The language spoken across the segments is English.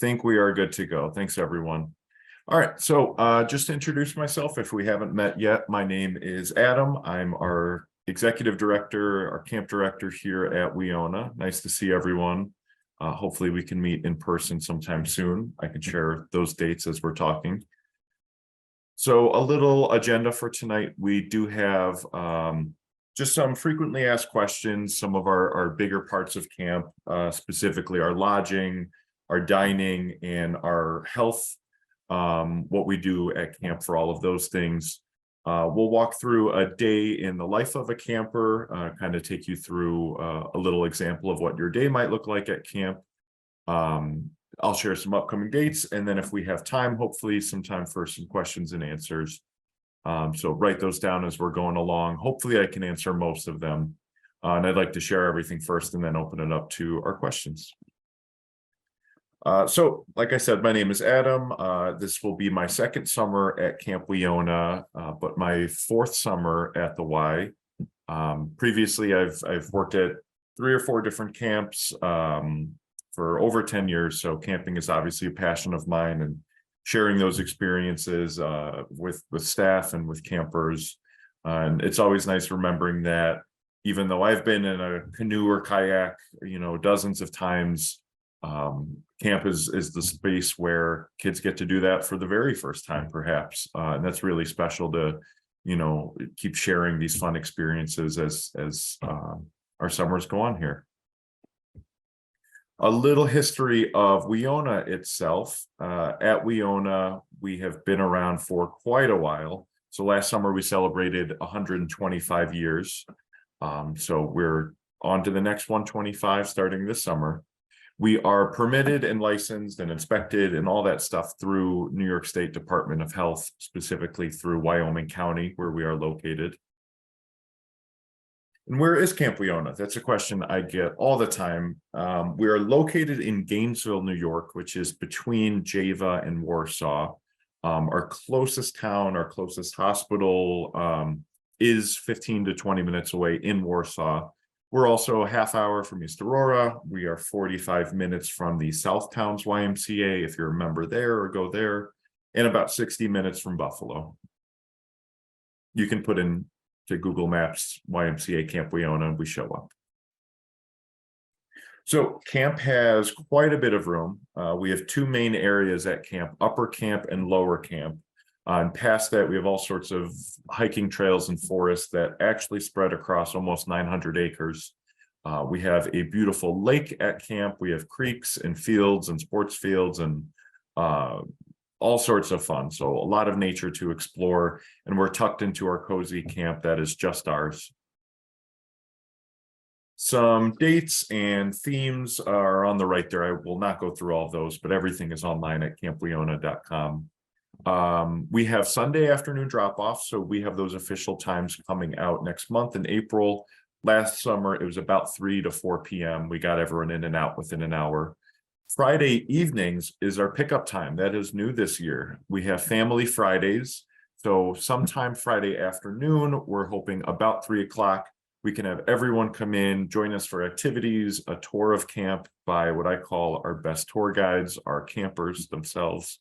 think we are good to go. Thanks, everyone. All right, so just to introduce myself, if we haven't met yet, my name is Adam. I'm our executive director, our camp director here at Weona. Nice to see everyone. Hopefully we can meet in person sometime soon. I can share those dates as we're talking. So a little agenda for tonight. We do have just some frequently asked questions, some of our bigger parts of camp, specifically our lodging, our dining, and our health, what we do at camp for all of those things. We'll walk through a day in the life of a camper, kind of take you through a little example of what your day might look like at camp. I'll share some upcoming dates, and then if we have time, hopefully some time for some questions and answers. So write those down as we're going along. Hopefully I can answer most of them. And I'd like to share everything first and then open it up to our questions. So like I said, my name is Adam. This will be my second summer at Camp Weona, but my fourth summer at the Y. Previously, I've worked at 3 or 4 different camps for over 10 years. So camping is obviously a passion of mine, and sharing those experiences with staff and with campers. And it's always nice remembering that even though I've been in a canoe or kayak, dozens of times, camp is the space where kids get to do that for the very first time, perhaps. And that's really special to, keep sharing these fun experiences as our summers go on here. A little history of Weona itself. At Weona, we have been around for quite a while. So last summer we celebrated 125 years. So we're on to the next 125 starting this summer. We are permitted and licensed and inspected and all that stuff through New York State Department of Health, specifically through Wyoming County, where we are located. And where is Camp Weona? That's a question I get all the time. We are located in Gainesville, New York, which is between Java and Warsaw. Our closest town, our closest hospital is 15 to 20 minutes away in Warsaw. We're also a half hour from East Aurora. We are 45 minutes from the South Towns YMCA, if you're a member there or go there, and about 60 minutes from Buffalo. You can put in to Google Maps, YMCA Camp Weona, and we show up. So camp has quite a bit of room. We have 2 main areas at camp, upper camp and lower camp. And past that, we have all sorts of hiking trails and forests that actually spread across almost 900 acres. We have a beautiful lake at camp. We have creeks and fields and sports fields and all sorts of fun. So a lot of nature to explore, and we're tucked into our cozy camp that is just ours. Some dates and themes are on the right there. I will not go through all of those, but everything is online at campweona.com. We have Sunday afternoon drop-off, so we have those official times coming out next month in April. Last summer, it was about 3 to 4 p.m. We got everyone in and out within an hour. Friday evenings is our pickup time. That is new this year. We have Family Fridays. So sometime Friday afternoon, we're hoping about 3 o'clock, we can have everyone come in, join us for activities, a tour of camp by what I call our best tour guides, our campers themselves.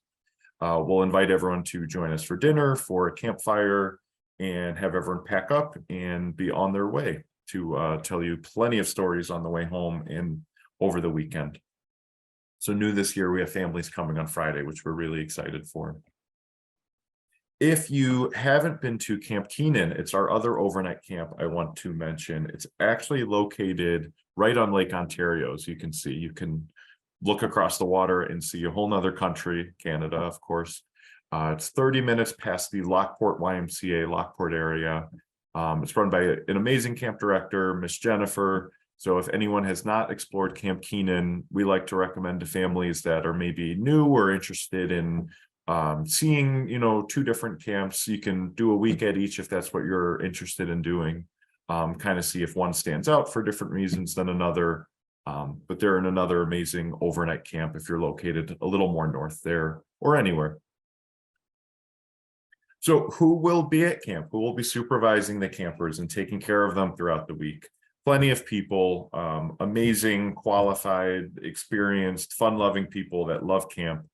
We'll invite everyone to join us for dinner, for a campfire, and have everyone pack up and be on their way to tell you plenty of stories on the way home and over the weekend. So new this year, we have families coming on Friday, which we're really excited for. If you haven't been to Camp Keenan, it's our other overnight camp I want to mention. It's actually located right on Lake Ontario, as you can see. You can look across the water and see a whole nother country, Canada, of course. It's 30 minutes past the Lockport YMCA, Lockport area. It's run by an amazing camp director, Miss Jennifer. So if anyone has not explored Camp Keenan, we like to recommend to families that are maybe new or interested in seeing, 2 different camps. You can do a week at each if that's what you're interested in doing. Kind of see if one stands out for different reasons than another. But they're in another amazing overnight camp if you're located a little more north there or anywhere. So who will be at camp? Who will be supervising the campers and taking care of them throughout the week? plenty of people, amazing, qualified, experienced, fun-loving people that love camp.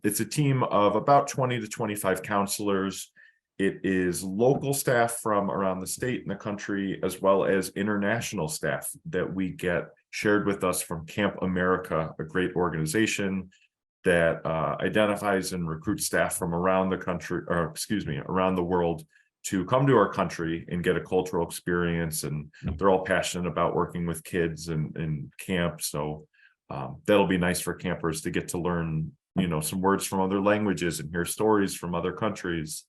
It's a team of about 20 to 25 counselors. It is local staff from around the state and the country, as well as international staff that we get shared with us from Camp America, a great organization that identifies and recruits staff from around the country, or excuse me, around the world to come to our country and get a cultural experience. And they're all passionate about working with kids and camp. So that'll be nice for campers to get to learn, some words from other languages and hear stories from other countries.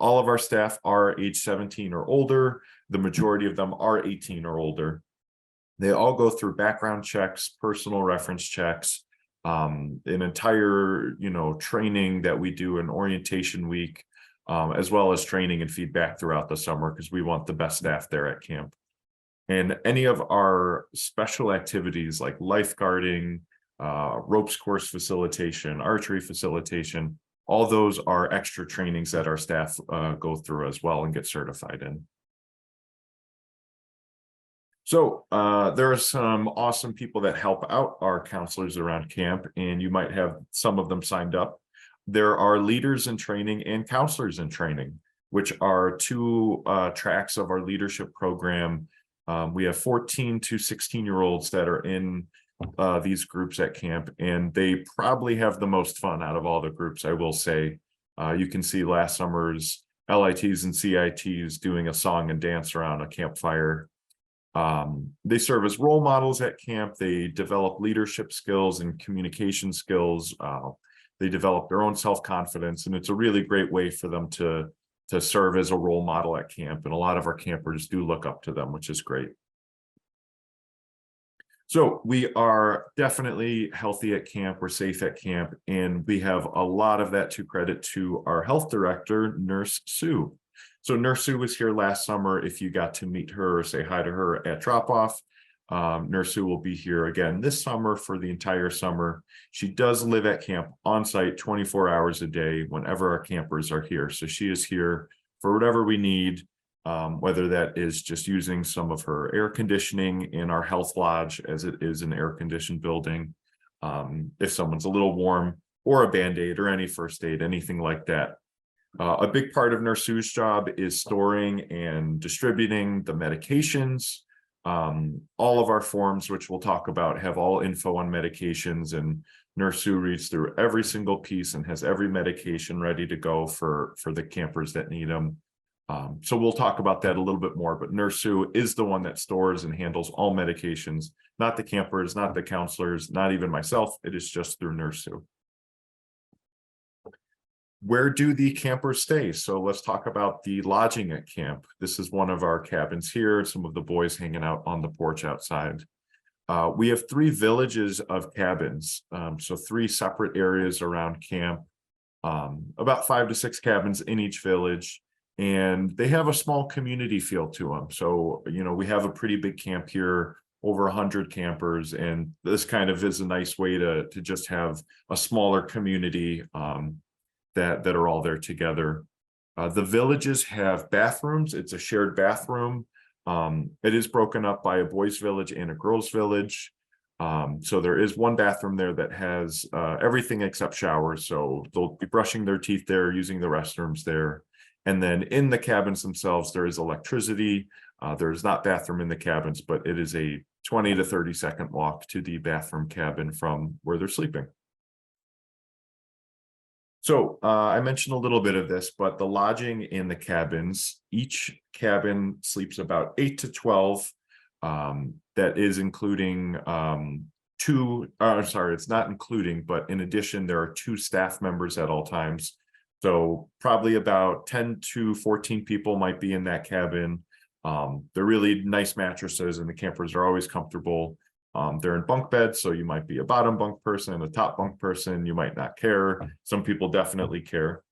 All of our staff are age 17 or older. The majority of them are 18 or older. They all go through background checks, personal reference checks, an entire, training that we do, an orientation week, as well as training and feedback throughout the summer, because we want the best staff there at camp. And any of our special activities like lifeguarding, ropes course facilitation, archery facilitation, all those are extra trainings that our staff go through as well and get certified in. So there are some awesome people that help out our counselors around camp, and you might have some of them signed up. There are leaders in training and counselors in training, which are two tracks of our leadership program. We have 14 to 16-year-olds that are in these groups at camp, and they probably have the most fun out of all the groups, I will say. You can see last summer's LITs and CITs doing a song and dance around a campfire. They serve as role models at camp. They develop leadership skills and communication skills. They develop their own self-confidence, and it's a really great way for them to serve as a role model at camp. And a lot of our campers do look up to them, which is great. So we are definitely healthy at camp. We're safe at camp, and we have a lot of that to credit to our health director, Nurse Sue. So Nurse Sue was here last summer. If you got to meet her or say hi to her at drop-off, Nurse Sue will be here again this summer for the entire summer. She does live at camp on site 24 hours a day whenever our campers are here. So she is here for whatever we need, whether that is just using some of her air conditioning in our health lodge, as it is an air-conditioned building, if someone's a little warm, or a Band-Aid or any first aid, anything like that. A big part of Nurse Sue's job is storing and distributing the medications. All of our forms, which we'll talk about, have all info on medications, and Nurse Sue reads through every single piece and has every medication ready to go for the campers that need them. So we'll talk about that a little bit more, but Nurse Sue is the one that stores and handles all medications, not the campers, not the counselors, not even myself. It is just through Nurse Sue. Where do the campers stay? So let's talk about the lodging at camp. This is one of our cabins here, some of the boys hanging out on the porch outside. We have 3 villages of cabins, so 3 separate areas around camp, about 5 to 6 cabins in each village, and they have a small community feel to them. So, we have a pretty big camp here, over 100 campers, and this kind of is a nice way to just have a smaller community that are all there together. The villages have bathrooms. It's a shared bathroom. It is broken up by a boys' village and a girls' village. So there is one bathroom there that has everything except showers. So they'll be brushing their teeth there, using the restrooms there. And then in the cabins themselves, there is electricity. There is not bathroom in the cabins, but it is a 20 to 30-second walk to the bathroom cabin from where they're sleeping. So I mentioned a little bit of this, but the lodging in the cabins, each cabin sleeps about 8 to 12. That is including it's not including, but in addition, there are 2 staff members at all times. So probably about 10 to 14 people might be in that cabin. They're really nice mattresses, and the campers are always comfortable. They're in bunk beds, so you might be a bottom bunk person, a top bunk person. You might not care. Some people definitely care.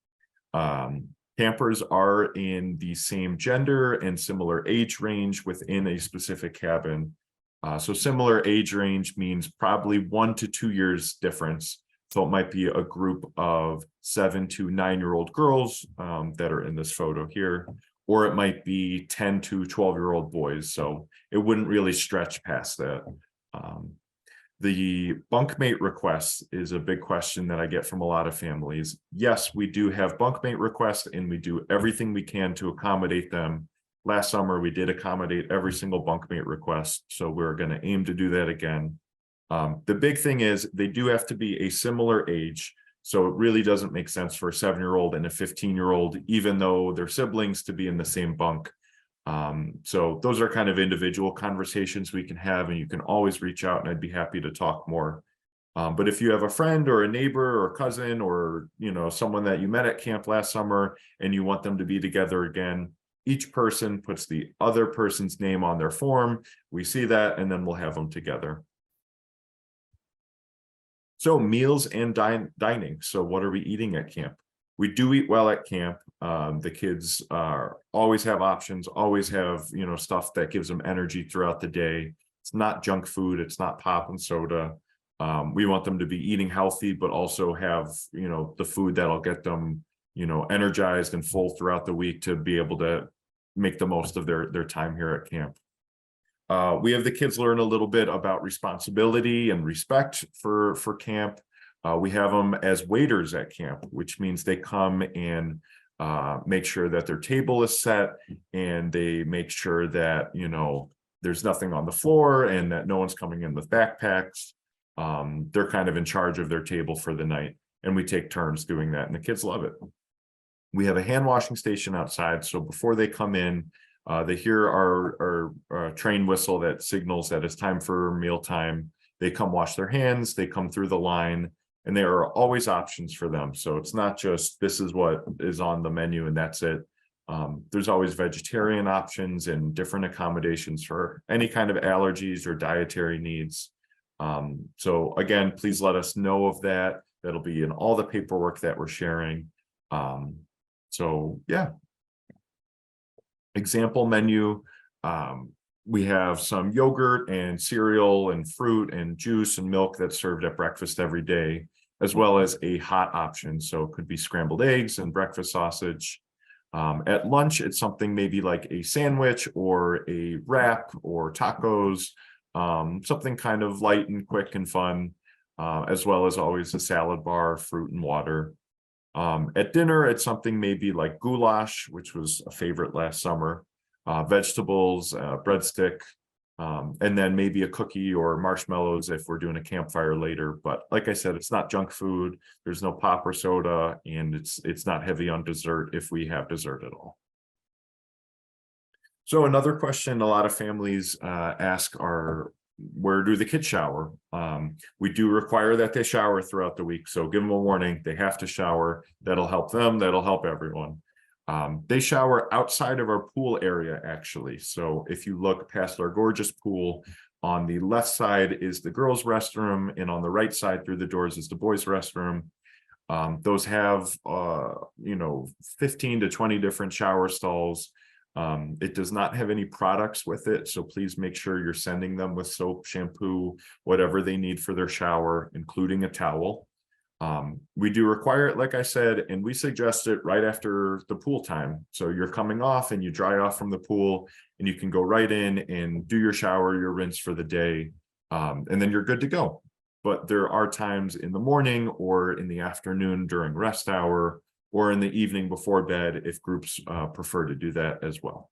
Campers are in the same gender and similar age range within a specific cabin. So similar age range means probably 1 to 2 years difference. So it might be a group of 7 to 9-year-old girls that are in this photo here, or it might be 10 to 12-year-old boys. So it wouldn't really stretch past that. The bunkmate request is a big question that I get from a lot of families. Yes, we do have bunkmate requests, and we do everything we can to accommodate them. Last summer, we did accommodate every single bunkmate request, so we're going to aim to do that again. The big thing is they do have to be a similar age, so it really doesn't make sense for a 7-year-old and a 15-year-old, even though they're siblings, to be in the same bunk. So those are kind of individual conversations we can have, and you can always reach out and I'd be happy to talk more. But if you have a friend or a neighbor or cousin or, someone that you met at camp last summer and you want them to be together again, each person puts the other person's name on their form. We see that, and then we'll have them together. So meals and dining. So what are we eating at camp? We do eat well at camp. The kids always have options, always have, stuff that gives them energy throughout the day. It's not junk food. It's not pop and soda. We want them to be eating healthy, but also have, the food that'll get them, energized and full throughout the week to be able to make the most of their time here at camp. We have the kids learn a little bit about responsibility and respect for camp. We have them as waiters at camp, which means they come and make sure that their table is set, and they make sure that, there's nothing on the floor and that no one's coming in with backpacks. They're kind of in charge of their table for the night, and we take turns doing that, and the kids love it. We have a hand washing station outside, so before they come in, they hear our train whistle that signals that it's time for mealtime. They come wash their hands, they come through the line, and there are always options for them. So it's not just this is what is on the menu and that's it. There's always vegetarian options and different accommodations for any kind of allergies or dietary needs. So again, please let us know of that. That'll be in all the paperwork that we're sharing. So yeah. Example menu. We have some yogurt and cereal and fruit and juice and milk that's served at breakfast every day, as well as a hot option. So it could be scrambled eggs and breakfast sausage. At lunch, it's something maybe like a sandwich or a wrap or tacos, something kind of light and quick and fun, as well as always a salad bar, fruit and water. At dinner, it's something maybe like goulash, which was a favorite last summer, vegetables, breadstick, and then maybe a cookie or marshmallows if we're doing a campfire later. But like I said, it's not junk food. There's no pop or soda, and it's not heavy on dessert if we have dessert at all. So another question a lot of families ask are, where do the kids shower? We do require that they shower throughout the week. So give them a warning, they have to shower. That'll help them, that'll help everyone. They shower outside of our pool area, actually. So if you look past our gorgeous pool, on the left side is the girls' restroom, and on the right side through the doors is the boys' restroom. Those have 15 to 20 different shower stalls. It does not have any products with it, so please make sure you're sending them with soap, shampoo, whatever they need for their shower, including a towel. We do require it, like I said, and we suggest it right after the pool time. So you're coming off and you dry off from the pool, and you can go right in and do your shower, your rinse for the day, and then you're good to go. But there are times in the morning or in the afternoon during rest hour, or in the evening before bed if groups prefer to do that as well.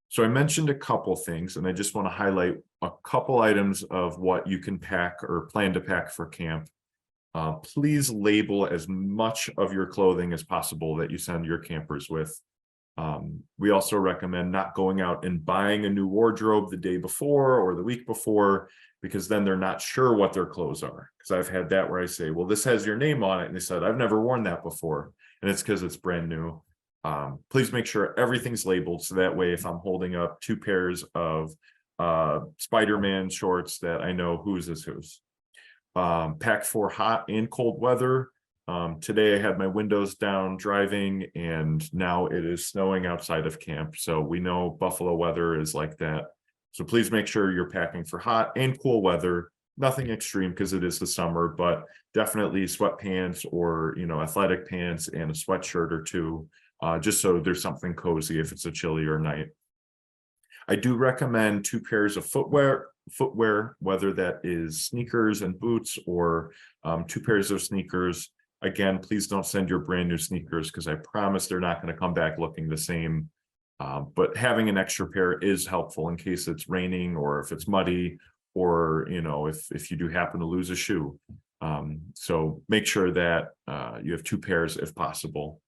So I mentioned a couple things, and I just want to highlight a couple items of what you can pack or plan to pack for camp. Please label as much of your clothing as possible that you send your campers with. We also recommend not going out and buying a new wardrobe the day before or the week before, because then they're not sure what their clothes are. Because I've had that where I say, well, this has your name on it. And they said, I've never worn that before. And it's because it's brand new. Please make sure everything's labeled. So that way, if I'm holding up 2 pairs of Spider-Man shorts, that I know whose is whose. Pack for hot and cold weather. Today I had my windows down driving, and now it is snowing outside of camp. So we know Buffalo weather is like that. So please make sure you're packing for hot and cool weather. Nothing extreme because it is the summer, but definitely sweatpants or, athletic pants and a sweatshirt or 2 just so there's something cozy if it's a chillier night. I do recommend 2 pairs of footwear, whether that is sneakers and boots or 2 pairs of sneakers. Again, please don't send your brand new sneakers because I promise they're not going to come back looking the same. But having an extra pair is helpful in case it's raining or if it's muddy, or if you do happen to lose a shoe. So make sure that you have 2 pairs if possible.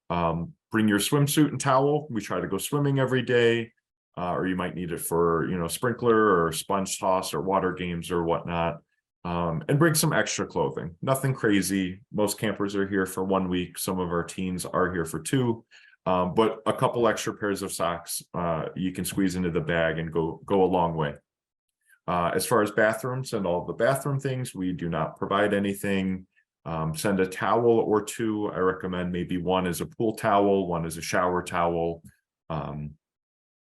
Bring your swimsuit and towel. We try to go swimming every day, or you might need it for sprinkler or sponge toss or water games or whatnot. And bring some extra clothing. Nothing crazy. Most campers are here for 1 week. Some of our teens are here for 2. But a couple extra pairs of socks you can squeeze into the bag and go a long way. As far as bathrooms and all the bathroom things, we do not provide anything. Send a towel or 2. I recommend maybe 1 is a pool towel, 1 is a shower towel.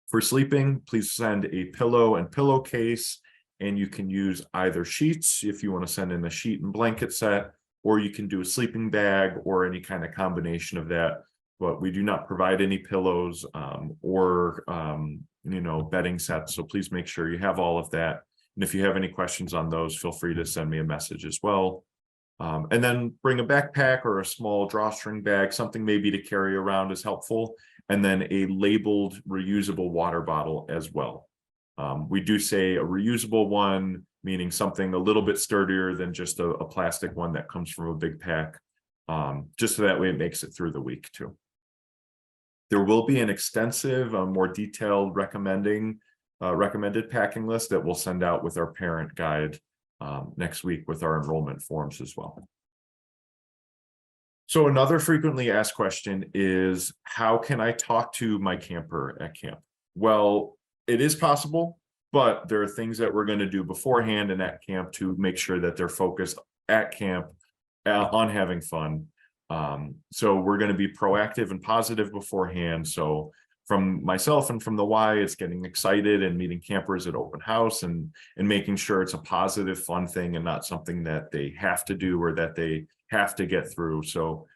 For sleeping, please send a pillow and pillowcase, and you can use either sheets if you want to send in a sheet and blanket set, or you can do a sleeping bag or any kind of combination of that. But we do not provide any pillows or bedding sets. So please make sure you have all of that. And if you have any questions on those, feel free to send me a message as well. And then bring a backpack or a small drawstring bag, something maybe to carry around is helpful. And then a labeled reusable water bottle as well. We do say a reusable one, meaning something a little bit sturdier than just a plastic one that comes from a big pack, just so that way it makes it through the week too. There will be an extensive, more detailed recommended packing list that we'll send out with our parent guide next week with our enrollment forms as well. So another frequently asked question is, how can I talk to my camper at camp? Well, it is possible, but there are things that we're going to do beforehand and at camp to make sure that they're focused at camp on having fun. So we're going to be proactive and positive beforehand. So from myself and from the Y, it's getting excited and meeting campers at open house and making sure it's a positive, fun thing and not something that they have to do or that they have to get through. So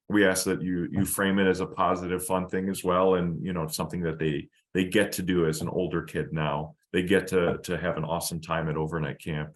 we ask that you frame it as a positive, fun thing as well. And, it's something that they get to do as an older kid now. They get to have an awesome time at overnight camp.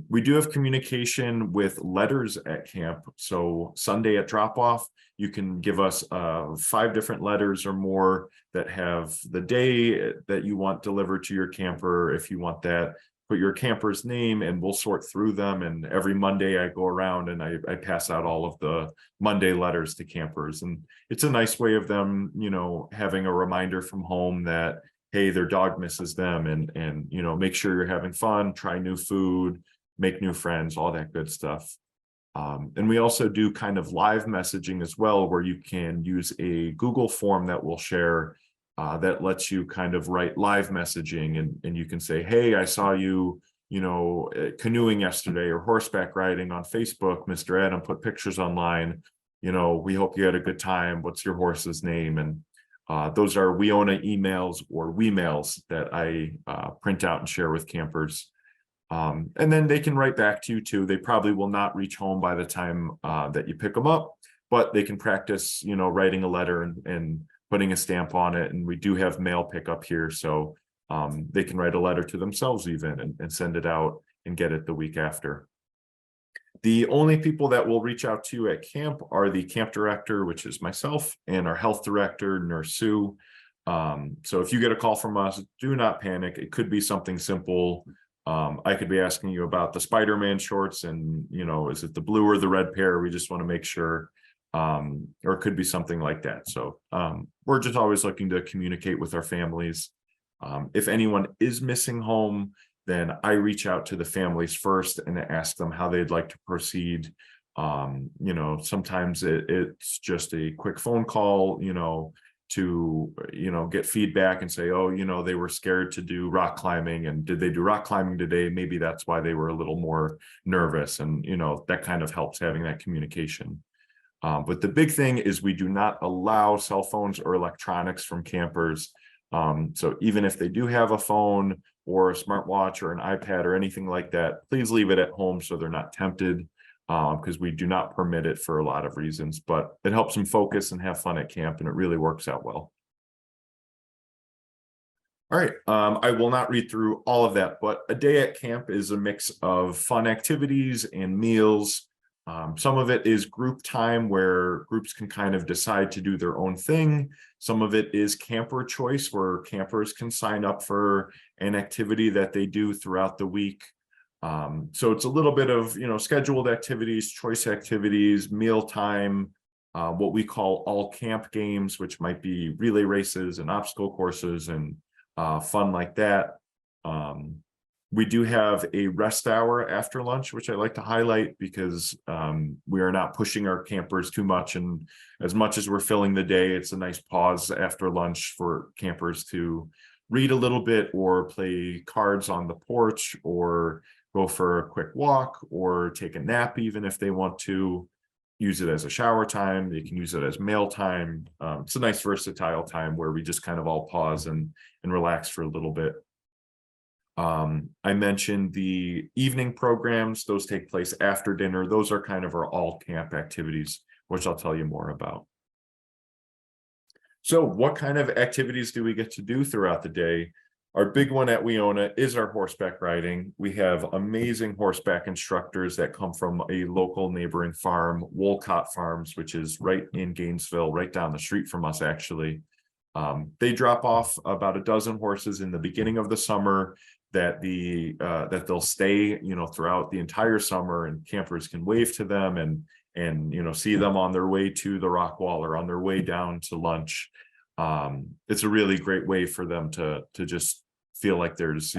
We do have communication with letters at camp. So Sunday at drop-off, you can give us 5 different letters or more that have the day that you want delivered to your camper. If you want that, put your camper's name and we'll sort through them. And every Monday I go around and I pass out all of the Monday letters to campers. And it's a nice way of them, having a reminder from home that, hey, their dog misses them, and make sure you're having fun, try new food, make new friends, all that good stuff. And we also do kind of live messaging as well, where you can use a Google form that we'll share that lets you kind of write live messaging, and you can say, hey, I saw you, canoeing yesterday or horseback riding on Facebook, Mr. Adam put pictures online, we hope you had a good time. What's your horse's name? And those are Weona emails or WeMails that I print out and share with campers. And then they can write back to you too. They probably will not reach home by the time that you pick them up, but they can practice, writing a letter and putting a stamp on it. And we do have mail pickup here, so they can write a letter to themselves even and send it out and get it the week after. The only people that will reach out to you at camp are the camp director, which is myself, and our health director, Nurse Sue. So if you get a call from us, do not panic. It could be something simple. I could be asking you about the Spider-Man shorts and, is it the blue or the red pair? We just want to make sure, or it could be something like that. So we're just always looking to communicate with our families. If anyone is missing home, then I reach out to the families first and ask them how they'd like to proceed. Sometimes it's just a quick phone call, to, get feedback and say, oh, they were scared to do rock climbing, and did they do rock climbing today? Maybe that's why they were a little more nervous. And, that kind of helps having that communication. But the big thing is we do not allow cell phones or electronics from campers. So even if they do have a phone or a smartwatch or an iPad or anything like that, please leave it at home so they're not tempted. because we do not permit it for a lot of reasons, but it helps them focus and have fun at camp, and it really works out well. All right, I will not read through all of that, but a day at camp is a mix of fun activities and meals. Some of it is group time where groups can kind of decide to do their own thing. Some of it is camper choice where campers can sign up for an activity that they do throughout the week. So it's a little bit of, scheduled activities, choice activities, meal time, what we call all camp games, which might be relay races and obstacle courses and fun like that. We do have a rest hour after lunch, which I like to highlight because we are not pushing our campers too much. And as much as we're filling the day, it's a nice pause after lunch for campers to read a little bit or play cards on the porch or go for a quick walk or take a nap, even if they want to. Use it as a shower time. They can use it as meal time. It's a nice versatile time where we just kind of all pause and relax for a little bit. I mentioned the evening programs. Those take place after dinner. Those are kind of our all camp activities, which I'll tell you more about. So what kind of activities do we get to do throughout the day? Our big one at Weona is our horseback riding. We have amazing horseback instructors that come from a local neighboring farm, Wolcott Farms, which is right in Gainesville, right down the street from us, actually. They drop off about a dozen horses in the beginning of the summer that they'll stay, throughout the entire summer, and campers can wave to them and see them on their way to the rock wall or on their way down to lunch. It's a really great way for them to just feel like there's,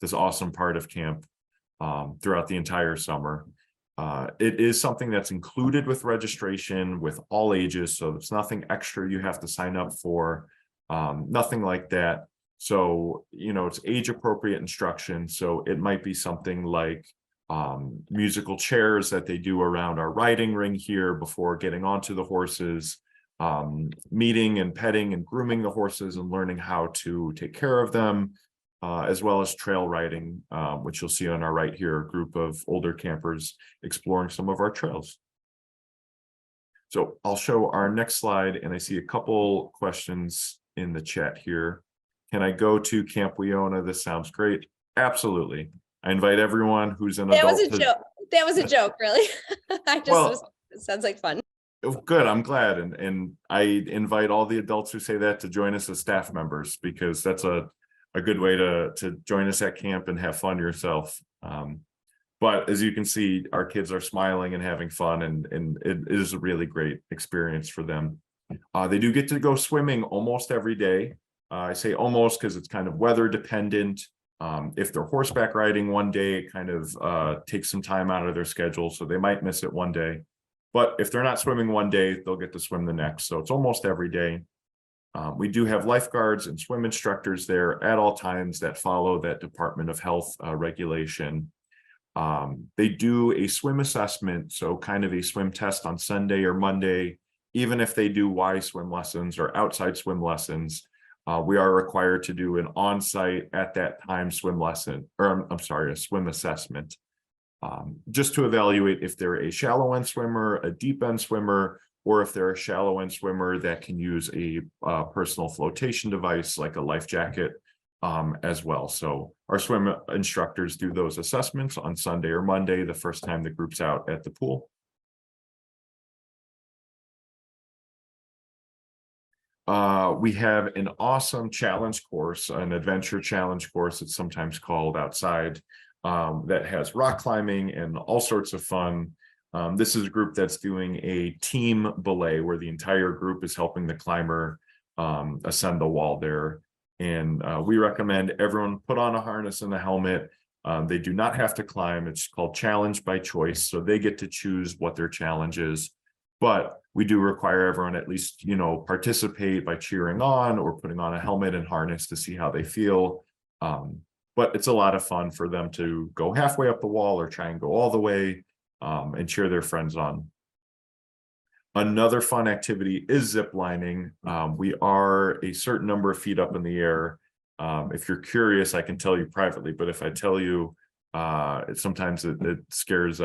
this awesome part of camp throughout the entire summer. It is something that's included with registration with all ages, so it's nothing extra you have to sign up for, nothing like that. So, it's age appropriate instruction. So it might be something like musical chairs that they do around our riding ring here before getting onto the horses. Meeting and petting and grooming the horses and learning how to take care of them, as well as trail riding, which you'll see on our right here, a group of older campers exploring some of our trails. So I'll show our next slide, and I see a couple questions in the chat here. Can I go to Camp Weona? This sounds great. Absolutely. I invite everyone who's an adult. That was a joke. That was a joke, really. It sounds like fun. Good, I'm glad, and I invite all the adults who say that to join us as staff members, because that's a good way to join us at camp and have fun yourself. But as you can see, our kids are smiling and having fun, and it is a really great experience for them. They do get to go swimming almost every day. I say almost because it's kind of weather dependent. If they're horseback riding one day, it kind of takes some time out of their schedule, so they might miss it one day. But if they're not swimming one day, they'll get to swim the next. So it's almost every day. We do have lifeguards and swim instructors there at all times that follow that Department of Health regulation. They do a swim assessment, so kind of a swim test on Sunday or Monday. Even if they do Y swim lessons or outside swim lessons, we are required to do an on-site at that time swim lesson, or I'm sorry, a swim assessment. Just to evaluate if they're a shallow end swimmer, a deep end swimmer, or if they're a shallow end swimmer that can use a personal flotation device like a life jacket as well. So our swim instructors do those assessments on Sunday or Monday, the first time the group's out at the pool. We have an awesome challenge course, an adventure challenge course, it's sometimes called outside. That has rock climbing and all sorts of fun. This is a group that's doing a team belay where the entire group is helping the climber ascend the wall there. And we recommend everyone put on a harness and a helmet. They do not have to climb. It's called challenge by choice. So they get to choose what their challenge is. But we do require everyone at least, participate by cheering on or putting on a helmet and harness to see how they feel. But it's a lot of fun for them to go halfway up the wall or try and go all the way and cheer their friends on. Another fun activity is zip lining. We are a certain number of feet up in the air. If you're curious, I can tell you privately, but if I tell you, sometimes it scares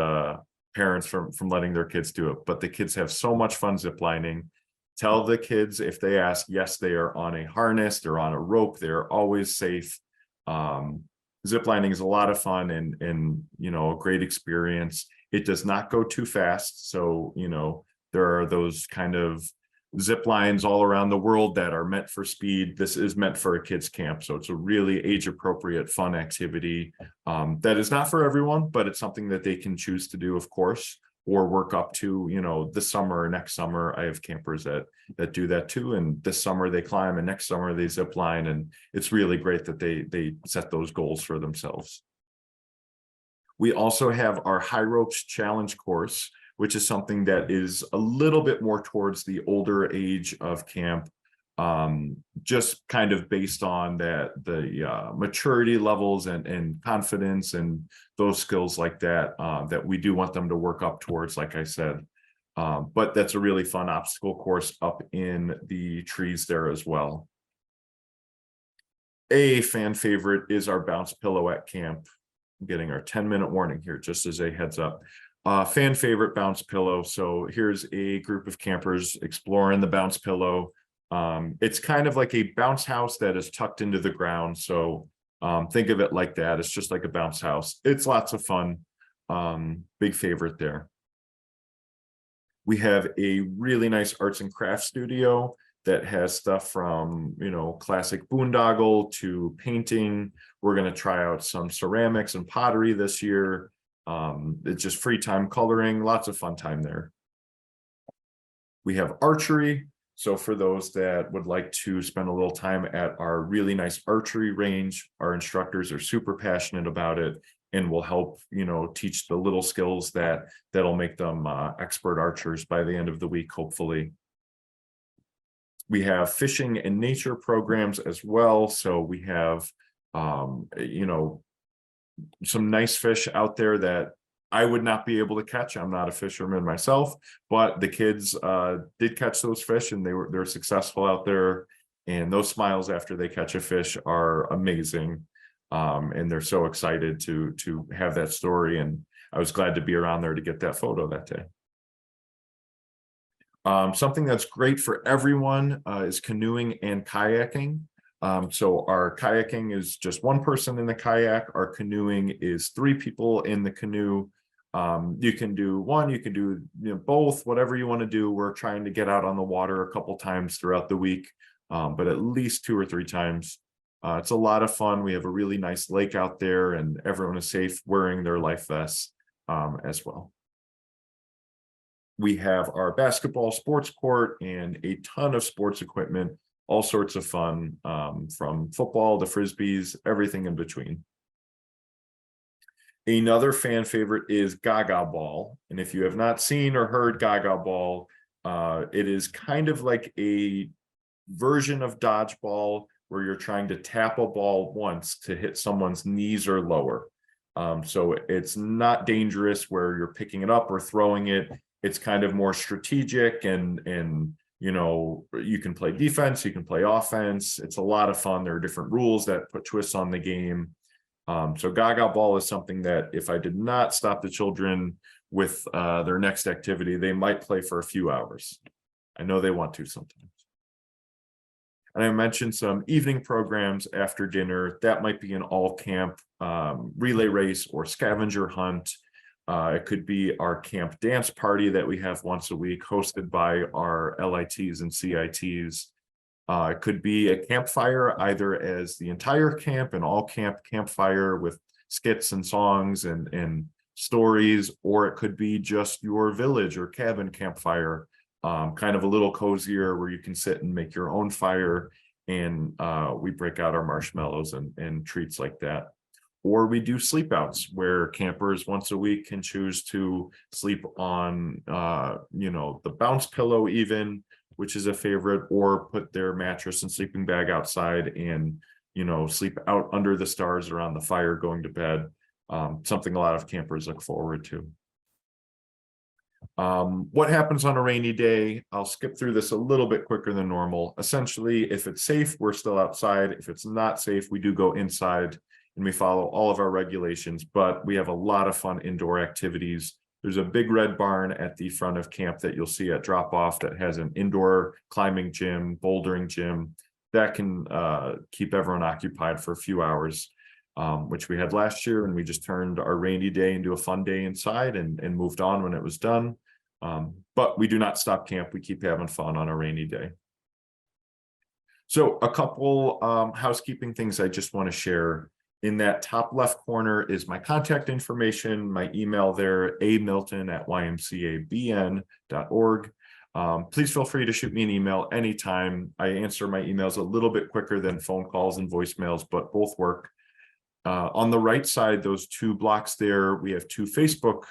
parents from letting their kids do it, but the kids have so much fun zip lining. Tell the kids if they ask, yes, they are on a harness, they're on a rope, they're always safe. Zip lining is a lot of fun and a great experience. It does not go too fast. So, there are those kind of zip lines all around the world that are meant for speed. This is meant for a kids camp. So it's a really age appropriate, fun activity that is not for everyone, but it's something that they can choose to do, of course, or work up to, this summer or next summer. I have campers that do that too. And this summer they climb and next summer they zip line. And it's really great that they set those goals for themselves. We also have our high ropes challenge course, which is something that is a little bit more towards the older age of camp, just kind of based on the maturity levels and confidence and those skills like that, that we do want them to work up towards, like I said. But that's a really fun obstacle course up in the trees there as well. A fan favorite is our bounce pillow at camp. I'm getting our 10-minute warning here, just as a heads up. Fan favorite bounce pillow. So here's a group of campers exploring the bounce pillow. It's kind of like a bounce house that is tucked into the ground. So think of it like that. It's just like a bounce house. It's lots of fun. Big favorite there. We have a really nice arts and crafts studio that has stuff from, classic boondoggle to painting. We're going to try out some ceramics and pottery this year. It's just free time coloring, lots of fun time there. We have archery. So for those that would like to spend a little time at our really nice archery range, our instructors are super passionate about it and will help, teach the little skills that'll make them expert archers by the end of the week, hopefully. We have fishing and nature programs as well. So we have, some nice fish out there that I would not be able to catch. I'm not a fisherman myself, but the kids did catch those fish and they're successful out there. And those smiles after they catch a fish are amazing. And they're so excited to have that story. And I was glad to be around there to get that photo that day. Something that's great for everyone is canoeing and kayaking. So our kayaking is just one person in the kayak. Our canoeing is 3 people in the canoe. You can do one, you can do both, whatever you want to do. We're trying to get out on the water a couple times throughout the week, but at least 2 or 3 times. It's a lot of fun. We have a really nice lake out there and everyone is safe wearing their life vests as well. We have our basketball sports court and a ton of sports equipment, all sorts of fun, from football to frisbees, everything in between. Another fan favorite is Gaga Ball. And if you have not seen or heard Gaga Ball, it is kind of like a version of dodgeball where you're trying to tap a ball once to hit someone's knees or lower. So it's not dangerous where you're picking it up or throwing it. It's kind of more strategic and you can play defense, you can play offense. It's a lot of fun. There are different rules that put twists on the game. So Gaga Ball is something that if I did not stop the children with their next activity, they might play for a few hours. I know they want to sometimes. And I mentioned some evening programs after dinner. That might be an all camp relay race or scavenger hunt. It could be our camp dance party that we have once a week, hosted by our LITs and CITs. It could be a campfire, either as the entire camp, an all camp campfire with skits and songs and stories, or it could be just your village or cabin campfire, kind of a little cozier where you can sit and make your own fire. And we break out our marshmallows and treats like that. Or we do sleep outs where campers once a week can choose to sleep on, the bounce pillow even, which is a favorite, or put their mattress and sleeping bag outside and, sleep out under the stars around the fire going to bed. Something a lot of campers look forward to. What happens on a rainy day? I'll skip through this a little bit quicker than normal. Essentially, if it's safe, we're still outside. If it's not safe, we do go inside and we follow all of our regulations, but we have a lot of fun indoor activities. There's a big red barn at the front of camp that you'll see at drop off that has an indoor climbing gym, bouldering gym that can keep everyone occupied for a few hours, which we had last year. And we just turned our rainy day into a fun day inside and moved on when it was done. But we do not stop camp. We keep having fun on a rainy day. So a couple housekeeping things I just want to share. In that top left corner is my contact information, my email there, amilton@ymcabn.org. Please feel free to shoot me an email anytime. I answer my emails a little bit quicker than phone calls and voicemails, but both work. On the right side, those two blocks there, we have two Facebook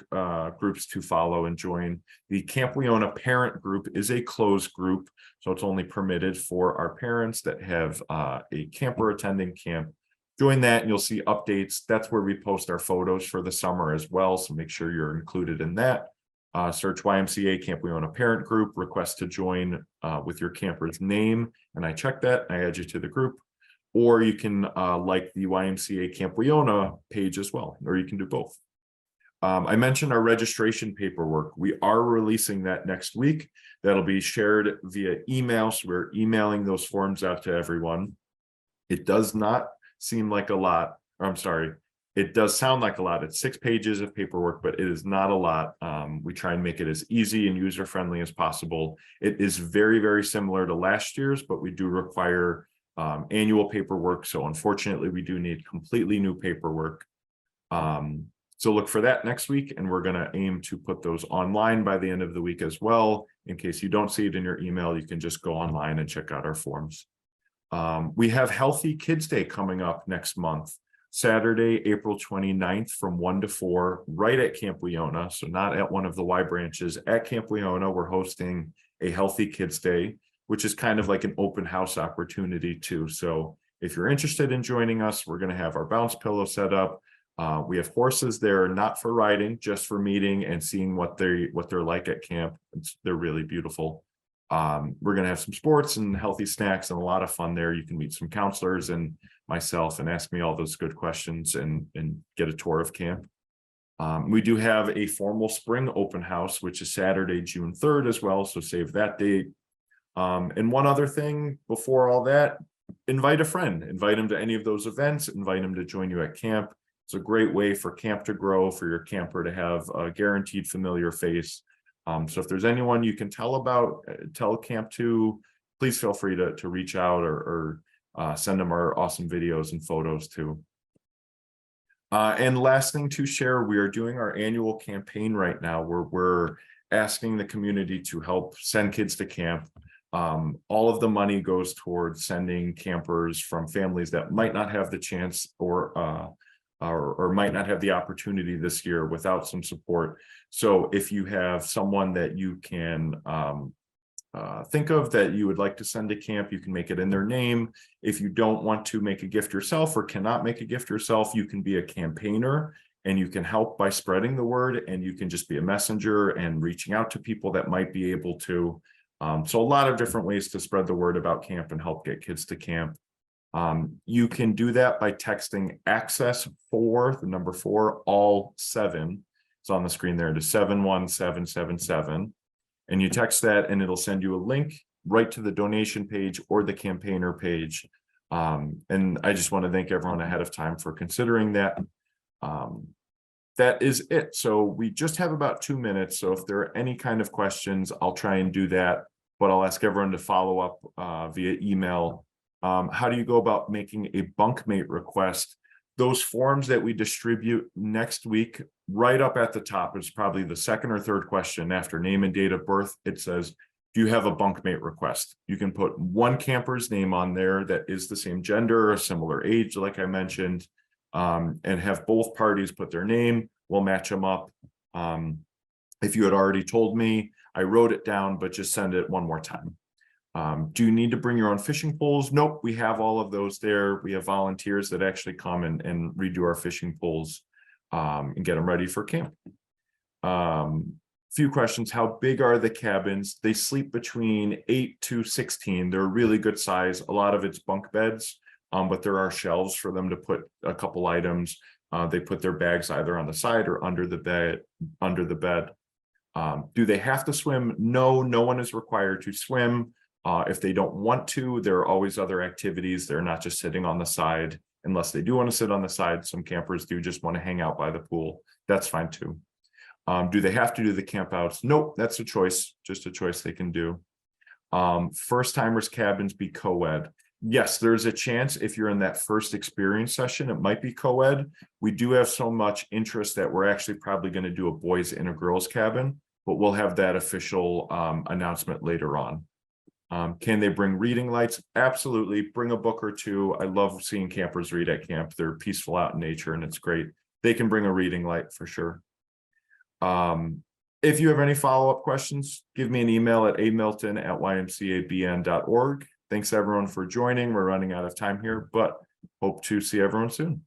groups to follow and join. The Camp Weona parent group is a closed group, so it's only permitted for our parents that have a camper attending camp. Join that and you'll see updates. That's where we post our photos for the summer as well, so make sure you're included in that. Search YMCA Camp Weona parent group, request to join with your camper's name, and I check that, I add you to the group. Or you can like the YMCA Camp Weona page as well, or you can do both. I mentioned our registration paperwork. We are releasing that next week. That'll be shared via email, so we're emailing those forms out to everyone. It does not seem like a lot, or I'm sorry, it does sound like a lot. It's 6 pages of paperwork, but it is not a lot. We try and make it as easy and user-friendly as possible. It is very, very similar to last year's, but we do require annual paperwork. So unfortunately, we do need completely new paperwork. So look for that next week, and we're going to aim to put those online by the end of the week as well. In case you don't see it in your email, you can just go online and check out our forms. We have Healthy Kids Day coming up next month, Saturday, April 29th from 1 to 4, right at Camp Weona. So not at one of the Y branches, at Camp Weona, we're hosting a Healthy Kids Day, which is kind of like an open house opportunity too. So if you're interested in joining us, we're going to have our bounce pillow set up. We have horses there, not for riding, just for meeting and seeing what they're like at camp. They're really beautiful. We're going to have some sports and healthy snacks and a lot of fun there. You can meet some counselors and myself and ask me all those good questions and get a tour of camp. We do have a formal spring open house, which is Saturday, June 3rd as well. So save that date. And one other thing before all that, invite a friend, invite them to any of those events, invite them to join you at camp. It's a great way for camp to grow, for your camper to have a guaranteed familiar face. So if there's anyone you can tell camp to, please feel free to reach out or send them our awesome videos and photos too. And last thing to share, we are doing our annual campaign right now where we're asking the community to help send kids to camp. All of the money goes towards sending campers from families that might not have the chance or might not have the opportunity this year without some support. So if you have someone that you can think of that you would like to send to camp, you can make it in their name. If you don't want to make a gift yourself or cannot make a gift yourself, you can be a campaigner and you can help by spreading the word, and you can just be a messenger and reaching out to people that might be able to. So a lot of different ways to spread the word about camp and help get kids to camp. You can do that by texting access 4, the number 4, all 7. It's on the screen there to 71777. And you text that and it'll send you a link right to the donation page or the campaigner page. And I just want to thank everyone ahead of time for considering that. That is it. So we just have about 2 minutes. So if there are any kind of questions, I'll try and do that, but I'll ask everyone to follow up via email. How do you go about making a bunkmate request? Those forms that we distribute next week, right up at the top, is probably the second or third question after name and date of birth. It says, do you have a bunkmate request? You can put one camper's name on there that is the same gender or similar age, like I mentioned, and have both parties put their name. We'll match them up. If you had already told me, I wrote it down, but just send it one more time. Do you need to bring your own fishing poles? Nope, we have all of those there. We have volunteers that actually come and redo our fishing poles and get them ready for camp. Few questions. How big are the cabins? They sleep between 8 to 16. They're really good size. A lot of it's bunk beds, but there are shelves for them to put a couple items. They put their bags either on the side or under the bed. Do they have to swim? No, no one is required to swim. If they don't want to, there are always other activities. They're not just sitting on the side unless they do want to sit on the side. Some campers do just want to hang out by the pool. That's fine too. Do they have to do the camp outs? Nope, that's a choice, just a choice they can do. First timers cabins be co-ed. Yes, there's a chance if you're in that first experience session, it might be co-ed. We do have so much interest that we're actually probably going to do a boys and a girls cabin, but we'll have that official announcement later on. Can they bring reading lights? Absolutely. Bring a book or two. I love seeing campers read at camp. They're peaceful out in nature and it's great. They can bring a reading light for sure. If you have any follow-up questions, give me an email at amilton@ymcabn.org. Thanks everyone for joining. We're running out of time here, but hope to see everyone soon.